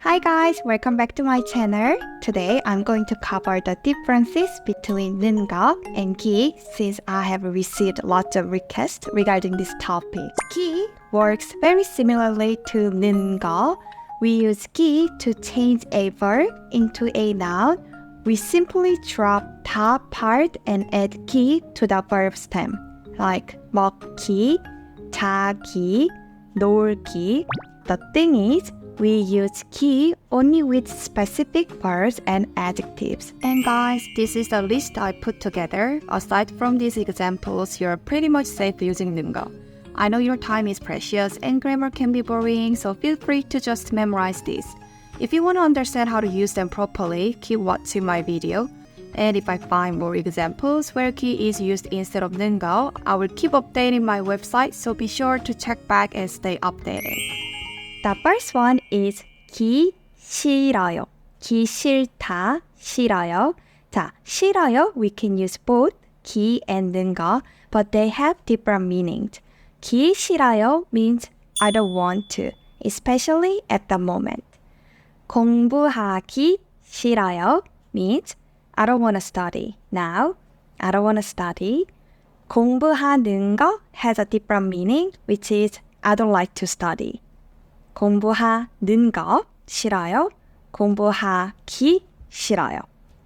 Hi guys, welcome back to my channel. Today I'm going to cover the differences between 능가 and 기 since I have received lots of requests regarding this topic. 기 works very similarly to 능가. We use 기 to change a verb into a noun. We simply drop top part and add 기 to the verb stem like 먹기, 자기, 놀기. The thing is, we use 기 only with specific verbs and adjectives. And guys, this is the list I put together. Aside from these examples, you're pretty much safe using 능가. I know your time is precious and grammar can be boring, so feel free to just memorize this. If you want to understand how to use them properly, keep watching my video. And if I find more examples where 기 is used instead of 능가, I will keep updating my website, so be sure to check back and stay updated. The first one is 기 싫어요. 기 싫다, 싫어요. 자, 싫어요, we can use both 기 and 능가, but they have different meanings. 기 싫어요 means I don't want to, especially at the moment. 공부하기 싫어요 means I don't want to study now. I don't want to study. 공부하는 거 has a different meaning, which is I don't like to study. 공부하는 거 싫어요. 공부하기 싫어요.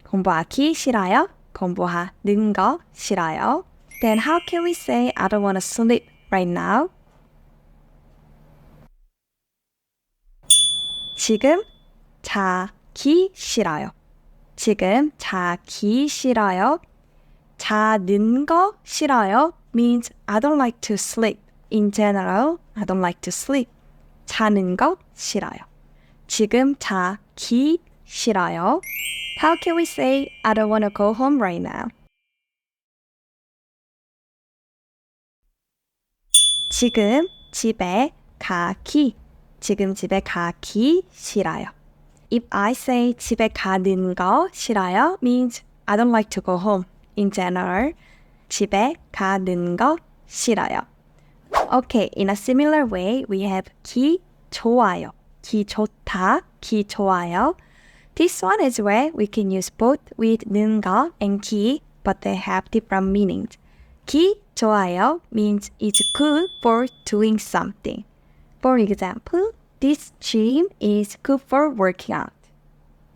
공부하기 싫어요. 공부하는 거 싫어요. Then how can we say I don't want to sleep right now? 지금 자기 싫어요. 지금 자기 싫어요. 자는 거 싫어요 means I don't like to sleep. In general, I don't like to sleep. 자는 거 싫어요. 지금 자기 싫어요. How can we say I don't want to go home right now? 지금 집에 가기. 지금 집에 가기 싫어요. If I say 집에 가는 거 싫어요 means I don't like to go home. In general, 집에 가는 거 싫어요. Okay, in a similar way, we have 기 좋아요. 기 좋다, 기 좋아요. This one as well, we can use both with 능가 and 기, but they have different meanings. 기 좋아요 means it's good for doing something. For example, this gym is good for working out.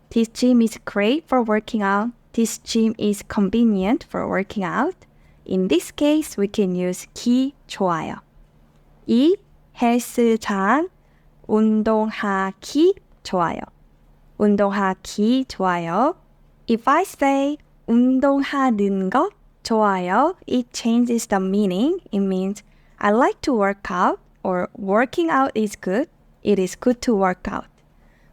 This gym is great for working out. This gym is convenient for working out. In this case, we can use 기 좋아요. 이 헬스장 운동하기 좋아요. 운동하기 좋아요. If I say 운동하는 거 좋아요, it changes the meaning. It means I like to work out or working out is good. It is good to work out.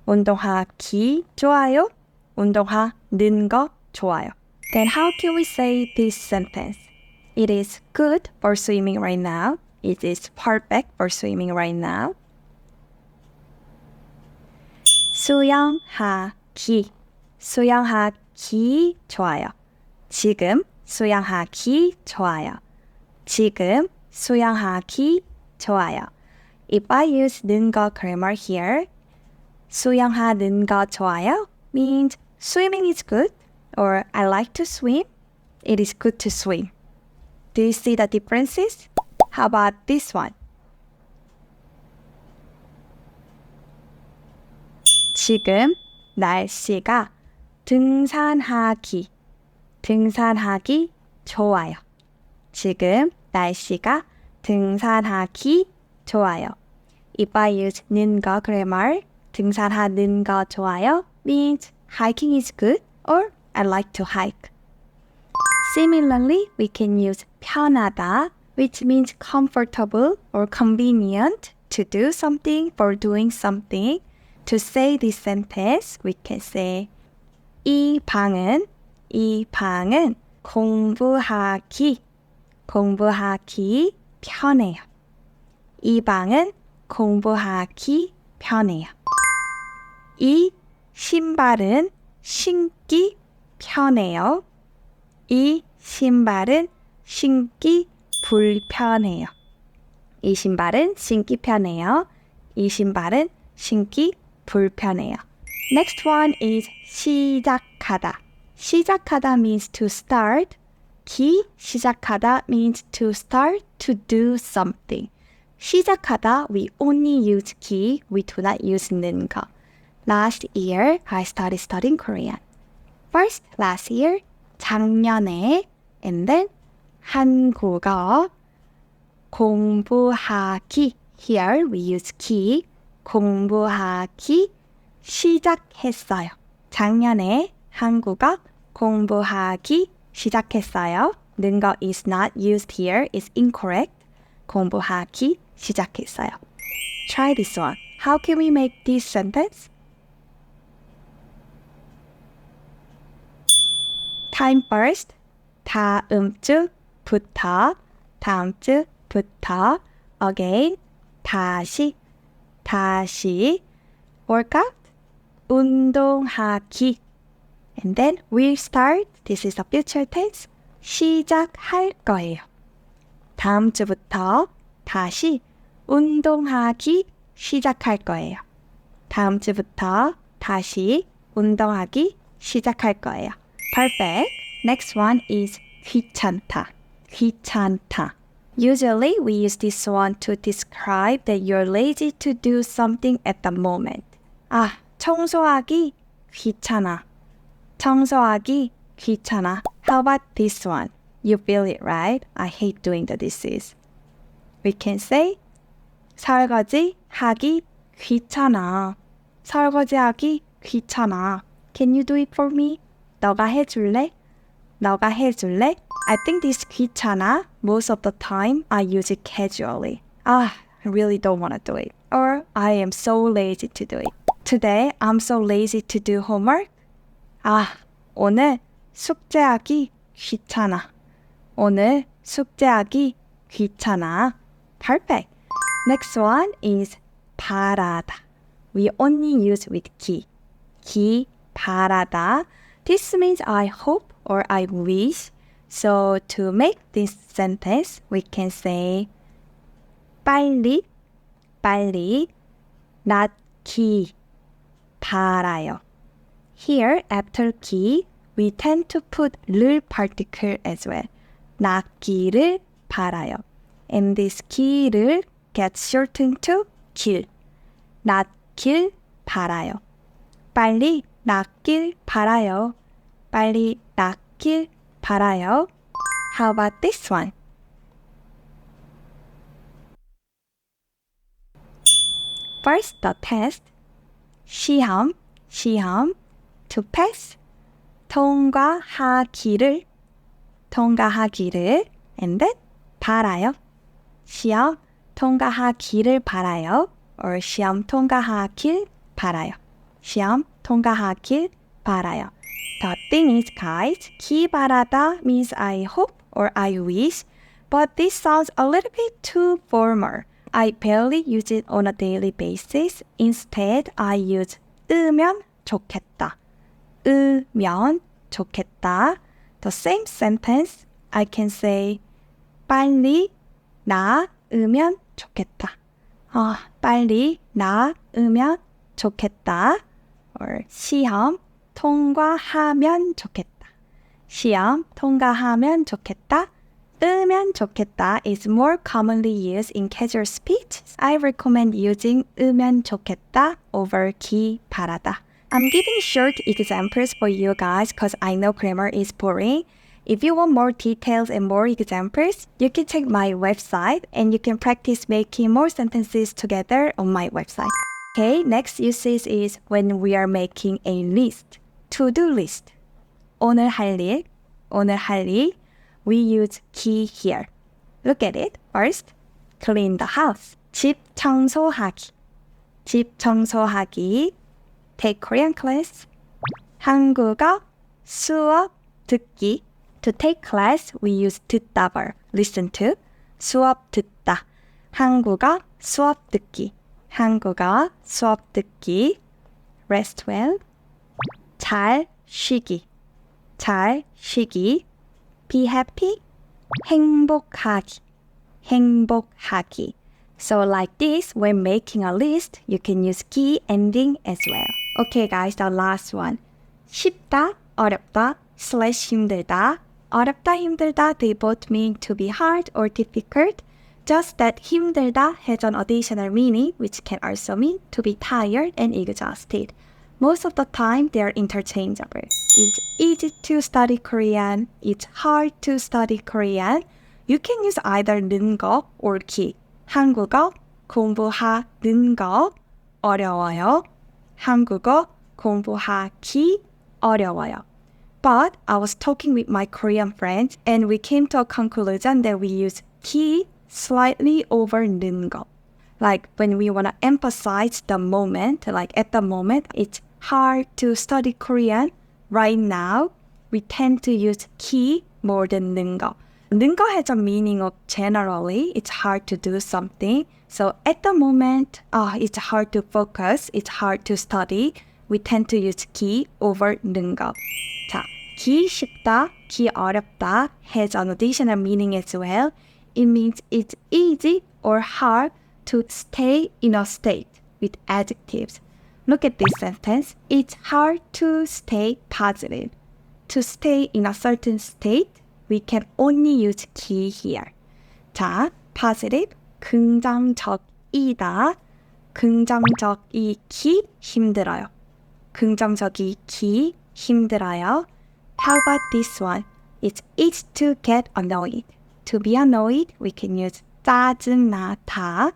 운동하기 좋아요. 운동하는 거 좋아요. Then how can we say this sentence? It is good for swimming right now. It is perfect for swimming right now. 수영하기. 수영하기 좋아요. 지금 수영하기 좋아요. 지금 수영하기 좋아요. If I use 능가 grammar here, 수영하는 거 좋아요 means swimming is good or I like to swim. It is good to swim. Do you see the differences? How about this one? 지금 날씨가 등산하기 좋아요. 지금 날씨가 등산하기 좋아요. If I use 능가 grammar, 등산하는 거 좋아요 means hiking is good or I like to hike. Similarly, we can use 편하다, which means comfortable or convenient to do something for doing something. To say this sentence, we can say 이 방은 공부하기 편해요. 이 방은 공부하기 편해요. 이 신발은 신기 편해요. 이 신발은 신기 불편해요. 이 신발은 신기 편해요. 이 신발은 신기 불편해요. Next one is 시작하다. 시작하다 means to start. 기 시작하다 means to start to do something. 시작하다, we only use 기, we do not use 는거. Last year, I started studying Korean. First, last year, 작년에, and then 한국어, 공부하기. Here we use 기, 공부하기 시작했어요. 작년에 한국어 공부하기 시작했어요. 는거 is not used here, is incorrect. 공부하기 시작했어요. Try this one. How can we make this sentence? Time first. 다음 주부터. 다음 주부터. Again. 다시. Workout. 운동하기. And then we'll start. This is a future tense. 시작할 거예요. 다음 주부터 다시 운동하기 시작할 거예요. 다음 주부터 다시 운동하기 시작할 거예요. Perfect. Next one is 귀찮다. 귀찮다. Usually we use this one to describe that you're lazy to do something at the moment. 아, 청소하기 귀찮아. 청소하기 귀찮아. How about this one? You feel it, right? I hate doing the dishes. We can say 설거지 하기 귀찮아. 설거지 하기 귀찮아. Can you do it for me? 너가 해줄래? 너가 해줄래? I think this 귀찮아, most of the time I use it casually. I really don't want to do it. Or I am so lazy to do it. Today I'm so lazy to do homework. 오늘 숙제하기 귀찮아. 오늘 숙제하기 귀찮아. Perfect. Next one is 바라다. We only use with 기. 기, 바라다. This means I hope or I wish. So to make this sentence, we can say 빨리, 빨리, 낫기, 바라요. Here, after 기, we tend to put 를 particle as well. 낫기를 바라요. And this 기를 gets shortened to 길. 낫길 바라요. 빨리 낫길 바라요. 빨리 낫길 바라요. How about this one? First, the test. 시험, 시험. To pass. 통과하기를, 통과하기를. And then 바라요. 시험 통과하기를 바라요. Or 시험 통과하길 바라요. 시험 통과하길 바라요. The thing is, guys, 기 바라다 means I hope or I wish, but this sounds a little bit too formal. I barely use it on a daily basis. Instead, I use 으면 좋겠다. 으면 좋겠다. The same sentence, I can say 빨리 나으면 좋겠다. 빨리 나으면 좋겠다. Or 시험 통과하면 좋겠다. 시험 통과하면 좋겠다. 으면 좋겠다 is more commonly used in casual speech. I recommend using 으면 좋겠다 over 기 바라다. I'm giving short examples for you guys because I know grammar is boring. If you want more details and more examples, you can check my website and you can practice making more sentences together on my website. Okay, next usage is when we are making a list. To-do list. 오늘 할 일, 오늘 할 일. We use 기 here. Look at it. First, clean the house. 집 청소하기. 집 청소하기. Take Korean class. 한국어 수업 듣기. To take class, we use 듣다 verb. Listen to. 수업 듣다. 한국어 수업 듣기. 한국어 수업 듣기. Rest well. 잘 쉬기. 잘 쉬기. Be happy. 행복하기. 행복하기. So like this, when making a list, you can use key ending as well. Okay guys, the last one. 쉽다, 어렵다, slash 힘들다. 어렵다, 힘들다, they both mean to be hard or difficult. Just that 힘들다 has an additional meaning which can also mean to be tired and exhausted. Most of the time, they are interchangeable. It's easy to study Korean. It's hard to study Korean. You can use either 는거 or 기. 한국어 공부하는 거 어려워요. 한국어 공부하기 어려워요. But I was talking with my Korean friends and we came to a conclusion that we use 기 slightly over 는거. Like when we want to emphasize the moment, like at the moment, it's hard to study Korean. Right now, we tend to use 기 more than 는거. 는거 has a meaning of generally, it's hard to do something. So at the moment, it's hard to focus, it's hard to study. We tend to use 기 over 는거. 자, 기 쉽다, 기 어렵다 has an additional meaning as well. It means it's easy or hard to stay in a state with adjectives. Look at this sentence. It's hard to stay positive. To stay in a certain state, we can only use 기 here. 자, positive, 긍정적이다. 긍정적이기 힘들어요. 긍정적이기 힘들어요. How about this one? It's easy to get annoyed. To be annoyed, we can use 짜증나다.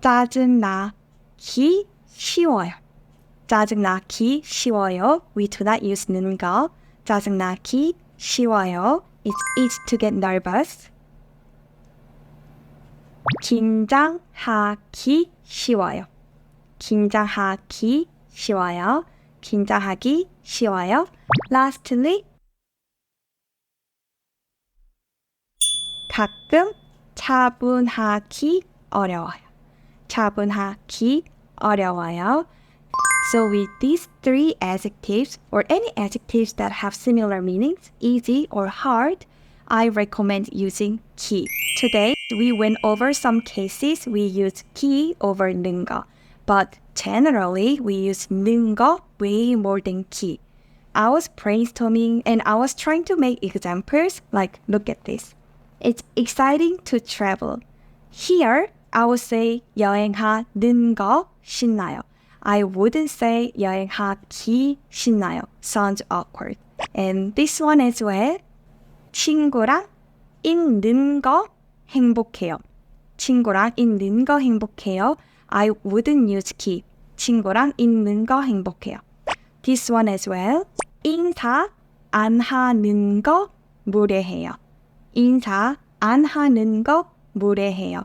짜증나기 쉬워요. 짜증나기 쉬워요. We do not use 는거. 짜증나기 쉬워요. It's easy to get nervous. 긴장하기 쉬워요. 긴장하기 쉬워요. 긴장하기 쉬워요. Lastly, 가끔 차분하기 어려워요. 차분하기 어려워요. So with these three adjectives or any adjectives that have similar meanings, easy or hard, I recommend using 기. Today, we went over some cases we use 기 over 는거. But generally, we use 는거 way more than 기. I was brainstorming and I was trying to make examples like, look at this. It's exciting to travel. Here, I would say 여행하는 거 신나요. I wouldn't say 여행하기 신나요. Sounds awkward. And this one as well. 친구랑 있는 거 행복해요. 친구랑 있는 거 행복해요. I wouldn't use 기. 친구랑 있는 거 행복해요. This one as well. 인사 안 하는 거 무례해요. 인사 안 하는 거 무례해요.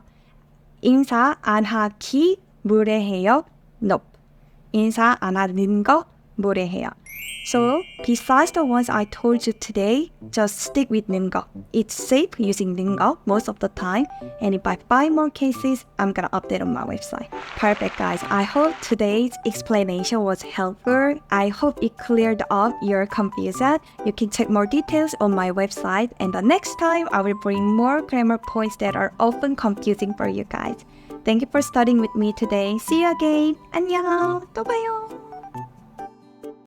인사 안 하기 무례해요. Nope. 인사 안 하는 거 무례해요. So, besides the ones I told you today, just stick with 는거. It's safe using 는거 most of the time. And if I find more cases, I'm gonna update on my website. Perfect, guys. I hope today's explanation was helpful. I hope it cleared up your confusion. You can check more details on my website. And the next time, I will bring more grammar points that are often confusing for you guys. Thank you for studying with me today. See you again. 안녕. 또 봐요.